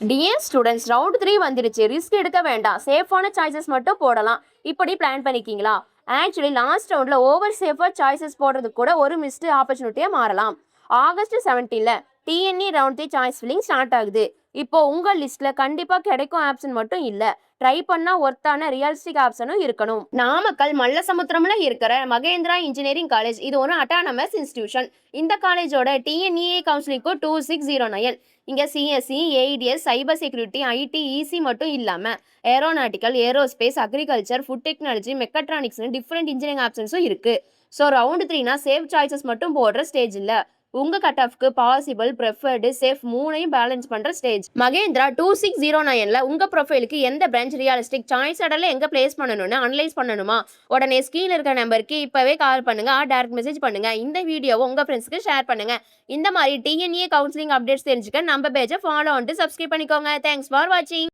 Dear students, round 3 வந்துருச்சு. Risk எடுக்க வேண்டாம், சேஃபான சாய்ஸஸ் மட்டும் போடலாம். இப்படி பிளான் பண்ணிக்கிங்களா? ஆக்சுவலி லாஸ்ட் ரவுண்டில் ஓவர் சேஃபாக சாய்ஸஸ் போடுறதுக்கு கூட ஒரு மிஸ்டு ஆப்பர்ச்சுனிட்டியாக மாறலாம். ஆகஸ்ட் 17ல் TNE round 3 choice filling start ஆகுது. இப்போ உங்கள் லிஸ்ட்டில் கண்டிப்பாக கிடைக்கும் ஆப்ஷன் மட்டும் இல்லை, ட்ரை பண்ணால் ஒர்த்தான ரியலிஸ்டிக் ஆப்ஷனும் இருக்கணும். நாமக்கல் மல்லசமுத்திரம்ல இருக்கிற மகேந்திரா இன்ஜினியரிங் காலேஜ் இது ஒரு அட்டானமஸ் இன்ஸ்டிடியூஷன். இந்த காலேஜோட டிஎன்இஏ கவுன்சிலிங் 2609. இங்கே CSC, AIDS, cyber security, IT, EC மட்டும் இல்லாமல் aeronautical, aerospace, agriculture, food technology, மெக்கட்ரானிக்ஸ்னு டிஃப்ரெண்ட் இன்ஜினியரிங் ஆப்ஷன்ஸும் இருக்குது. ஸோ ரவுண்ட் 3னா சேஃப் சாய்ஸஸ் மட்டும் போடுற ஸ்டேஜ் இல்லை, உங்கள் கட் ஆஃப்க்கு பாசிபிள், ப்ரெஃபர்டு, சேஃப் மூணையும் பேலன்ஸ் பண்ணுற ஸ்டேஜ். மகேந்திரா 2609ல் உங்கள் ப்ரொஃபைலுக்கு எந்த பிரான்ச் ரியலிஸ்டிக் சாய்ஸ் அடலில் எங்கே பிளேஸ் பண்ணணும்னு அனலைஸ் பண்ணணுமா? உடனே ஸ்க்ரீனில் இருக்கிற நம்பருக்கு இப்போவே கால் பண்ணுங்கள், டேரக்ட் மெசேஜ் பண்ணுங்கள். இந்த வீடியோவை உங்கள் ஃப்ரெண்ட்ஸ்க்கு ஷேர் பண்ணுங்கள். இந்த மாதிரி டிஎன்இஏ கவுன்சிலிங் அப்டேட்ஸ் தெரிஞ்சுக்க நம்ம பேஜை ஃபாலோ பண்ணிட்டு சப்ஸ்கிரைப் பண்ணிக்கோங்க. தேங்க்ஸ் ஃபார் வாட்சிங்.